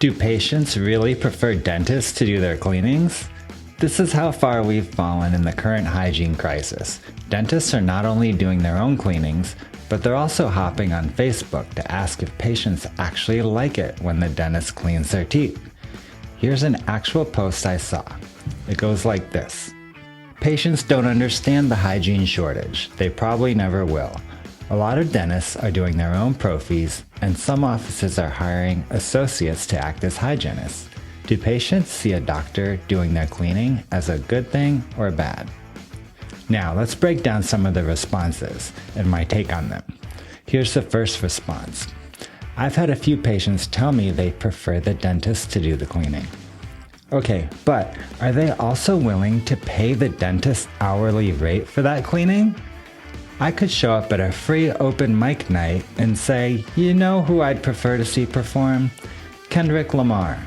Do patients really prefer dentists to do their cleanings? This is how far we've fallen in the current hygiene crisis. Dentists are not only doing their own cleanings, but they're also hopping on Facebook to ask if patients actually like it when the dentist cleans their teeth. Here's an actual post I saw. It goes like this. Patients don't understand the hygiene shortage. They probably never will. A lot of dentists are doing their own profis, and some offices are hiring associates to act as hygienists. Do patients see a doctor doing their cleaning as a good thing or bad? Now, let's break down some of the responses and my take on them. Here's the first response. I've had a few patients tell me they prefer the dentist to do the cleaning. Okay, but are they also willing to pay the dentist hourly rate for that cleaning? I could show up at a free open mic night and say, you know who I'd prefer to see perform? Kendrick Lamar.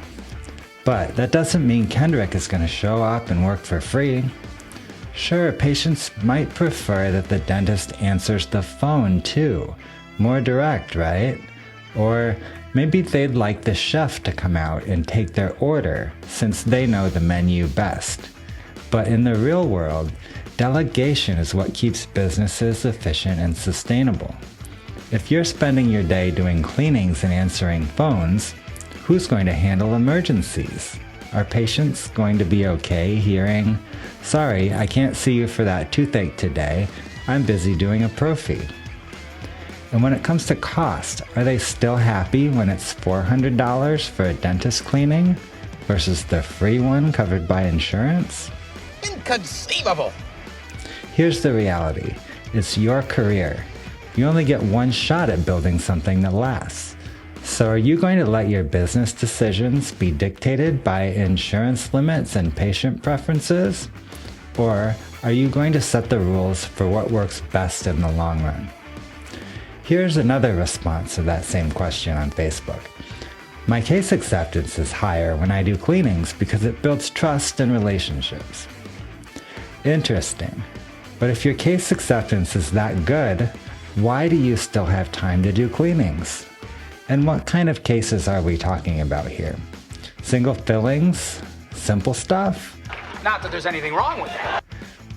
But that doesn't mean Kendrick is going to show up and work for free. Sure, patients might prefer that the dentist answers the phone too. More direct, right? Or maybe they'd like the chef to come out and take their order since they know the menu best. But in the real world, delegation is what keeps businesses efficient and sustainable. If you're spending your day doing cleanings and answering phones, who's going to handle emergencies? Are patients going to be okay hearing, sorry, I can't see you for that toothache today, I'm busy doing a prophy? And when it comes to cost, are they still happy when it's $400 for a dentist cleaning versus the free one covered by insurance? Inconceivable! Here's the reality. It's your career. You only get one shot at building something that lasts. So are you going to let your business decisions be dictated by insurance limits and patient preferences? Or are you going to set the rules for what works best in the long run? Here's another response to that same question on Facebook. My case acceptance is higher when I do cleanings because it builds trust and relationships. Interesting. But if your case acceptance is that good, why do you still have time to do cleanings? And what kind of cases are we talking about here? Single fillings? Simple stuff? Not that there's anything wrong with that.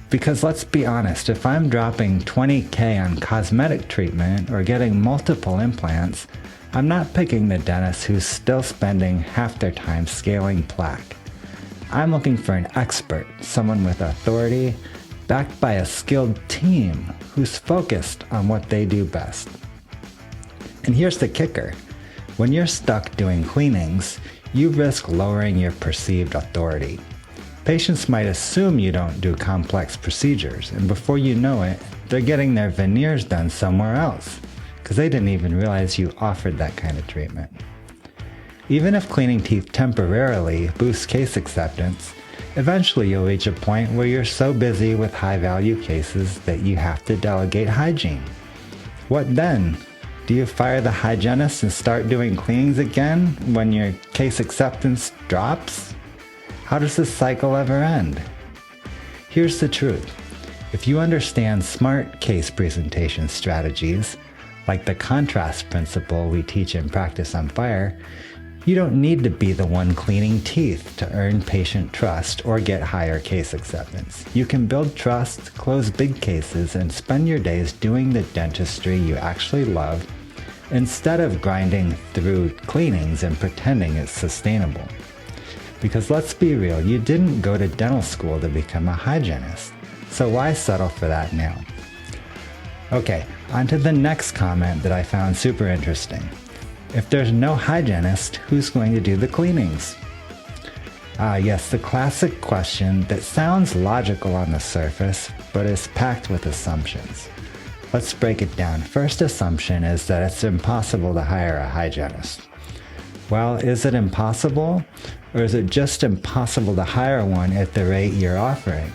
Because let's be honest, if I'm dropping $20,000 on cosmetic treatment or getting multiple implants, I'm not picking the dentist who's still spending half their time scaling plaque. I'm looking for an expert, someone with authority, backed by a skilled team who's focused on what they do best. And here's the kicker. When you're stuck doing cleanings, you risk lowering your perceived authority. Patients might assume you don't do complex procedures, and before you know it, they're getting their veneers done somewhere else, because they didn't even realize you offered that kind of treatment. Even if cleaning teeth temporarily boosts case acceptance, eventually you'll reach a point where you're so busy with high-value cases that you have to delegate hygiene. What then? Do you fire the hygienist and start doing cleanings again when your case acceptance drops? How does this cycle ever end? Here's the truth. If you understand smart case presentation strategies, like the contrast principle we teach in Practice on Fire, you don't need to be the one cleaning teeth to earn patient trust or get higher case acceptance. You can build trust, close big cases, and spend your days doing the dentistry you actually love instead of grinding through cleanings and pretending it's sustainable. Because let's be real, you didn't go to dental school to become a hygienist. So why settle for that now? Okay, on to the next comment that I found super interesting. If there's no hygienist, who's going to do the cleanings? Yes, the classic question that sounds logical on the surface, but is packed with assumptions. Let's break it down. First assumption is that it's impossible to hire a hygienist. Well, is it impossible? Or is it just impossible to hire one at the rate you're offering?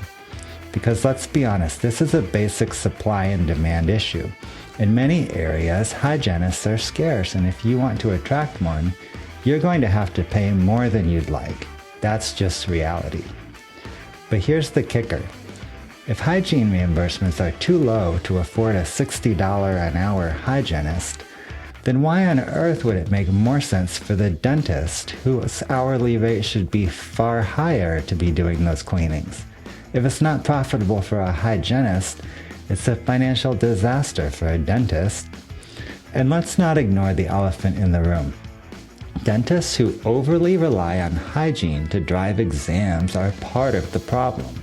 Because let's be honest, this is a basic supply and demand issue. In many areas, hygienists are scarce, and if you want to attract one, you're going to have to pay more than you'd like. That's just reality. But here's the kicker. If hygiene reimbursements are too low to afford a $60 an hour hygienist, then why on earth would it make more sense for the dentist, whose hourly rate should be far higher, to be doing those cleanings? If it's not profitable for a hygienist, it's a financial disaster for a dentist. And let's not ignore the elephant in the room. Dentists who overly rely on hygiene to drive exams are part of the problem.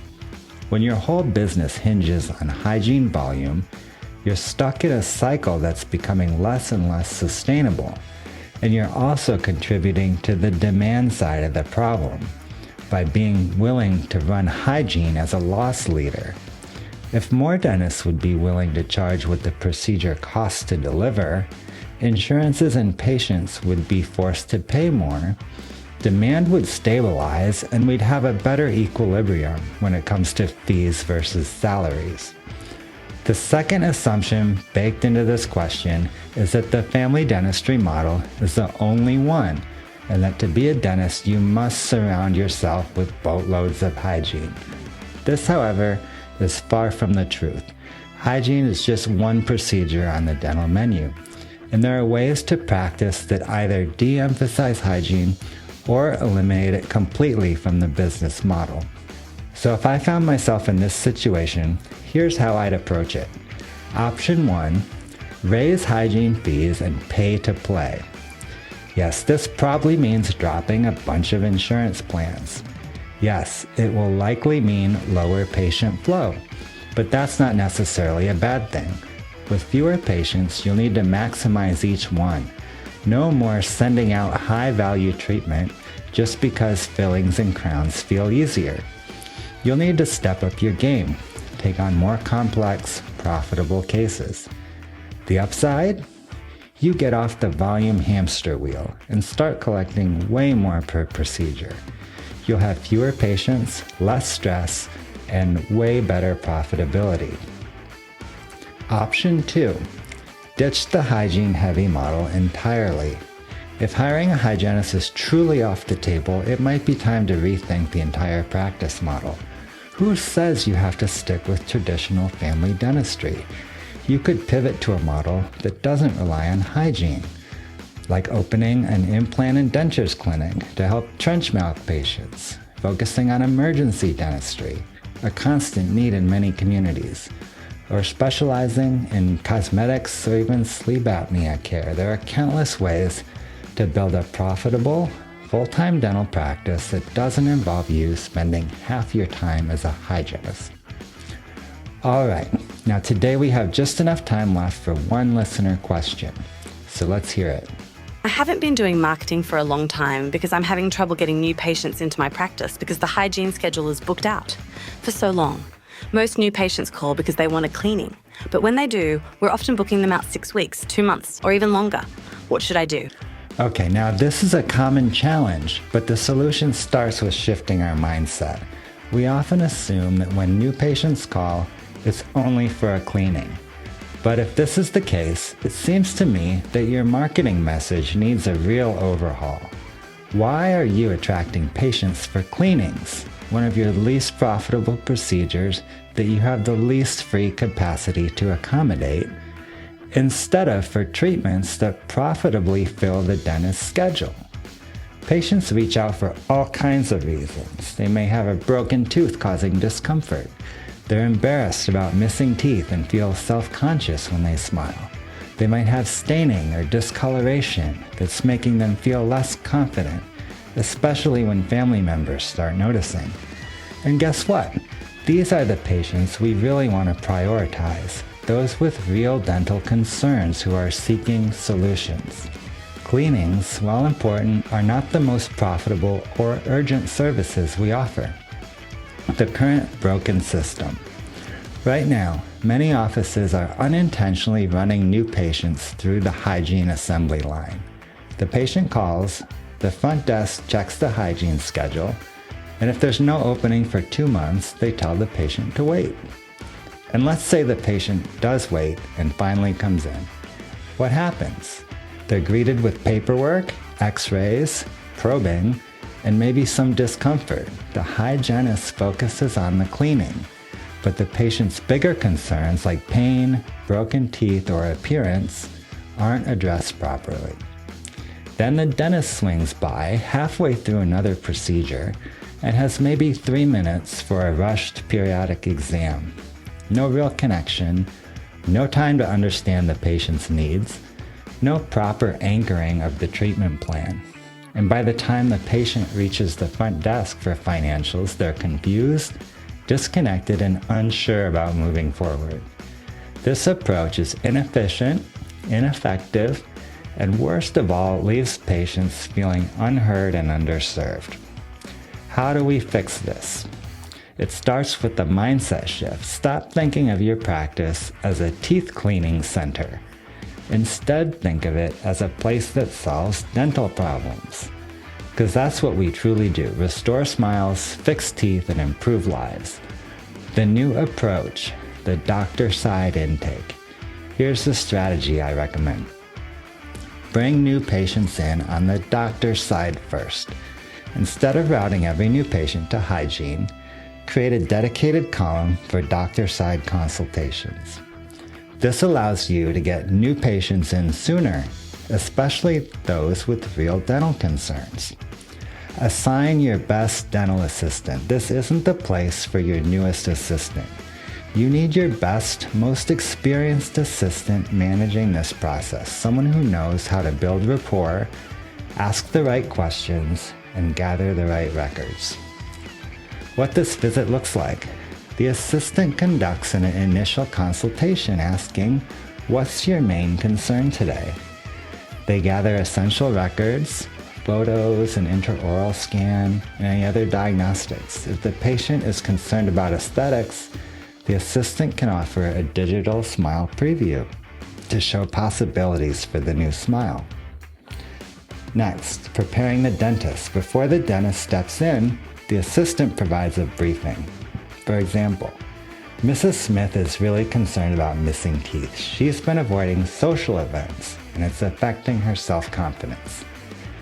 When your whole business hinges on hygiene volume, you're stuck in a cycle that's becoming less and less sustainable, and you're also contributing to the demand side of the problem by being willing to run hygiene as a loss leader. If more dentists would be willing to charge what the procedure costs to deliver, insurances and patients would be forced to pay more, demand would stabilize, and we'd have a better equilibrium when it comes to fees versus salaries. The second assumption baked into this question is that the family dentistry model is the only one, and that to be a dentist you must surround yourself with boatloads of hygiene. This, however, is far from the truth. Hygiene is just one procedure on the dental menu, and there are ways to practice that either de-emphasize hygiene or eliminate it completely from the business model. So if I found myself in this situation, here's how I'd approach it. Option 1, raise hygiene fees and pay to play. Yes, this probably means dropping a bunch of insurance plans. Yes, it will likely mean lower patient flow, but that's not necessarily a bad thing. With fewer patients, you'll need to maximize each one. No more sending out high-value treatment just because fillings and crowns feel easier. You'll need to step up your game, take on more complex, profitable cases. The upside? You get off the volume hamster wheel and start collecting way more per procedure. You'll have fewer patients, less stress, and way better profitability. Option 2, ditch the hygiene-heavy model entirely. If hiring a hygienist is truly off the table, it might be time to rethink the entire practice model. Who says you have to stick with traditional family dentistry? You could pivot to a model that doesn't rely on hygiene, like opening an implant and dentures clinic to help trench mouth patients, focusing on emergency dentistry, a constant need in many communities, or specializing in cosmetics or even sleep apnea care. There are countless ways to build a profitable, full-time dental practice that doesn't involve you spending half your time as a hygienist. All right, now today we have just enough time left for one listener question, so let's hear it. I haven't been doing marketing for a long time because I'm having trouble getting new patients into my practice because the hygiene schedule is booked out for so long. Most new patients call because they want a cleaning, but when they do, we're often booking them out 6 weeks, 2 months, or even longer. What should I do? Okay, now this is a common challenge, but the solution starts with shifting our mindset. We often assume that when new patients call, it's only for a cleaning. But if this is the case, it seems to me that your marketing message needs a real overhaul. Why are you attracting patients for cleanings, one of your least profitable procedures that you have the least free capacity to accommodate, instead of for treatments that profitably fill the dentist's schedule? Patients reach out for all kinds of reasons. They may have a broken tooth causing discomfort. They're embarrassed about missing teeth and feel self-conscious when they smile. They might have staining or discoloration that's making them feel less confident, especially when family members start noticing. And guess what? These are the patients we really want to prioritize, those with real dental concerns who are seeking solutions. Cleanings, while important, are not the most profitable or urgent services we offer. The current broken system. Right now, many offices are unintentionally running new patients through the hygiene assembly line. The patient calls, the front desk checks the hygiene schedule, and if there's no opening for 2 months, they tell the patient to wait. And let's say the patient does wait and finally comes in. What happens? They're greeted with paperwork, x-rays, probing, and maybe some discomfort. The hygienist focuses on the cleaning, but the patient's bigger concerns like pain, broken teeth, or appearance aren't addressed properly. Then the dentist swings by halfway through another procedure and has maybe 3 minutes for a rushed periodic exam. No real connection, no time to understand the patient's needs, no proper anchoring of the treatment plan. And by the time the patient reaches the front desk for financials, they're confused, disconnected, and unsure about moving forward. This approach is inefficient, ineffective, and worst of all, leaves patients feeling unheard and underserved. How do we fix this? It starts with the mindset shift. Stop thinking of your practice as a teeth cleaning center. Instead, think of it as a place that solves dental problems. Because that's what we truly do. Restore smiles, fix teeth, and improve lives. The new approach, the doctor side intake. Here's the strategy I recommend. Bring new patients in on the doctor side first. Instead of routing every new patient to Hygiene, create a dedicated column for doctor side consultations. This allows you to get new patients in sooner, especially those with real dental concerns. Assign your best dental assistant. This isn't the place for your newest assistant. You need your best, most experienced assistant managing this process, someone who knows how to build rapport, ask the right questions, and gather the right records. What this visit looks like. The assistant conducts an initial consultation asking, "What's your main concern today?" They gather essential records, photos, an intraoral scan, and any other diagnostics. If the patient is concerned about aesthetics, the assistant can offer a digital smile preview to show possibilities for the new smile. Next, preparing the dentist. Before the dentist steps in, the assistant provides a briefing. For example, Mrs. Smith is really concerned about missing teeth. She's been avoiding social events, and it's affecting her self-confidence.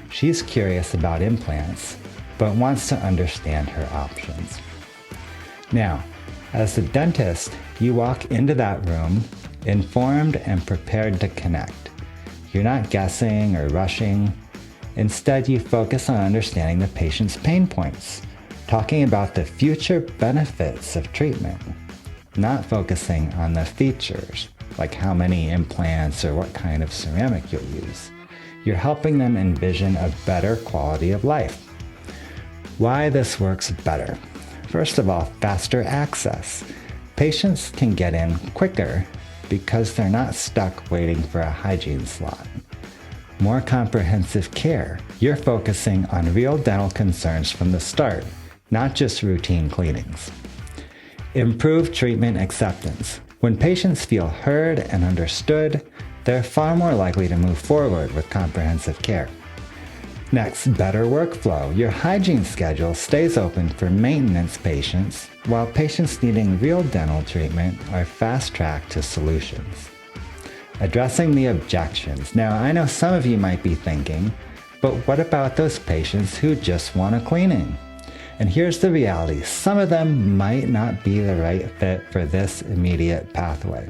She's curious about implants, but wants to understand her options. Now, as the dentist, you walk into that room informed and prepared to connect. You're not guessing or rushing. Instead, you focus on understanding the patient's pain points, talking about the future benefits of treatment, not focusing on the features, like how many implants or what kind of ceramic you'll use. You're helping them envision a better quality of life. Why this works better. First of all, faster access. Patients can get in quicker because they're not stuck waiting for a hygiene slot. More comprehensive care. You're focusing on real dental concerns from the start, not just routine cleanings. Improve treatment acceptance. When patients feel heard and understood, they're far more likely to move forward with comprehensive care. Next, better workflow. Your hygiene schedule stays open for maintenance patients, while patients needing real dental treatment are fast-tracked to solutions. Addressing the objections. Now, I know some of you might be thinking, but what about those patients who just want a cleaning? And here's the reality. Some of them might not be the right fit for this immediate pathway.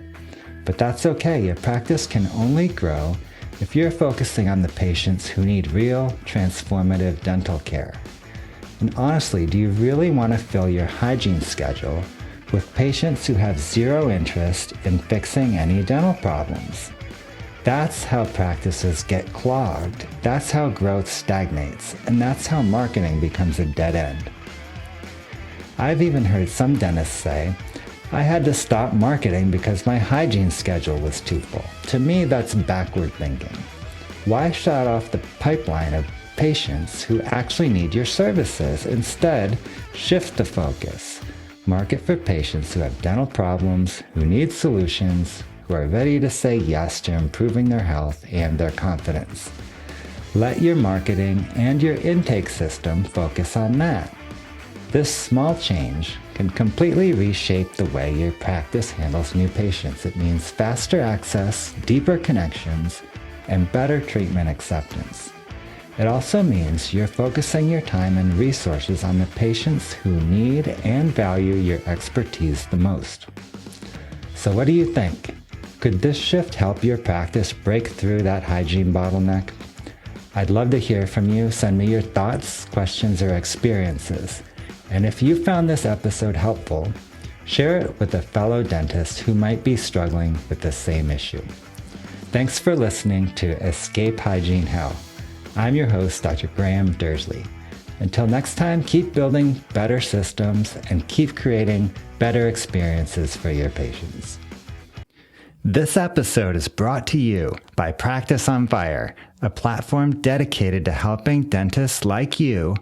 But that's okay. Your practice can only grow if you're focusing on the patients who need real, transformative dental care. And honestly, do you really want to fill your hygiene schedule with patients who have zero interest in fixing any dental problems? That's how practices get clogged. That's how growth stagnates. And that's how marketing becomes a dead end. I've even heard some dentists say, "I had to stop marketing because my hygiene schedule was too full." To me, that's backward thinking. Why shut off the pipeline of patients who actually need your services? Instead, shift the focus. Market for patients who have dental problems, who need solutions, who are ready to say yes to improving their health and their confidence. Let your marketing and your intake system focus on that. This small change can completely reshape the way your practice handles new patients. It means faster access, deeper connections, and better treatment acceptance. It also means you're focusing your time and resources on the patients who need and value your expertise the most. So what do you think? Could this shift help your practice break through that hygiene bottleneck? I'd love to hear from you. Send me your thoughts, questions, or experiences. And if you found this episode helpful, share it with a fellow dentist who might be struggling with the same issue. Thanks for listening to Escape Hygiene Hell. I'm your host, Dr. Graham Dursley. Until next time, keep building better systems and keep creating better experiences for your patients. This episode is brought to you by Practice on Fire, a platform dedicated to helping dentists like you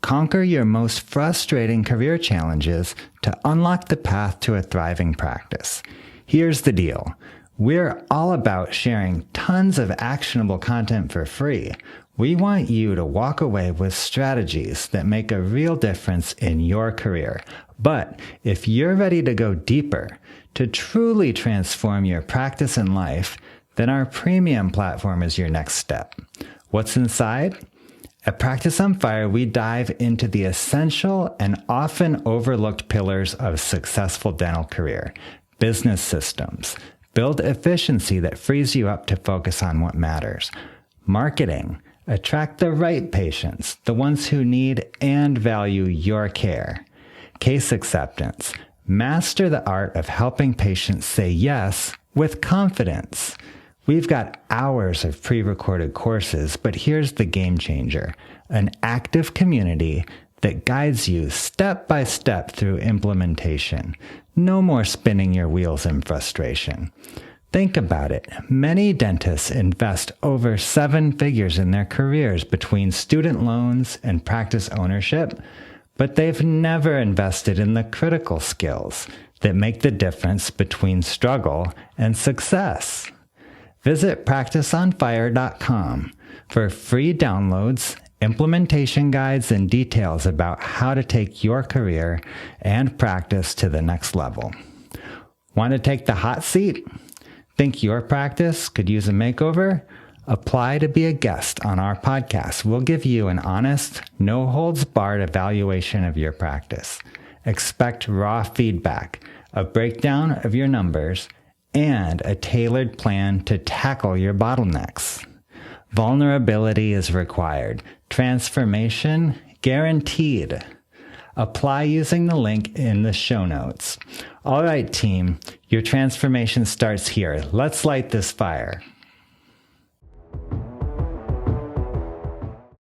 conquer your most frustrating career challenges to unlock the path to a thriving practice. Here's the deal. We're all about sharing tons of actionable content for free. We want you to walk away with strategies that make a real difference in your career. But if you're ready to go deeper, to truly transform your practice and life, then our premium platform is your next step. What's inside? At Practice on Fire, we dive into the essential and often overlooked pillars of a successful dental career: business systems, build efficiency that frees you up to focus on what matters; marketing, attract the right patients, the ones who need and value your care; case acceptance, master the art of helping patients say yes with confidence. We've got hours of pre-recorded courses, but here's the game changer: an active community that guides you step by step through implementation. No more spinning your wheels in frustration. Think about it. Many dentists invest over 7 figures in their careers between student loans and practice ownership, but they've never invested in the critical skills that make the difference between struggle and success. Visit practiceonfire.com for free downloads, implementation guides, and details about how to take your career and practice to the next level. Want to take the hot seat? Think your practice could use a makeover? Apply to be a guest on our podcast. We'll give you an honest, no-holds-barred evaluation of your practice. Expect raw feedback, a breakdown of your numbers, and a tailored plan to tackle your bottlenecks. Vulnerability is required. Transformation guaranteed. Apply using the link in the show notes. All right, team, your transformation starts here. Let's light this fire.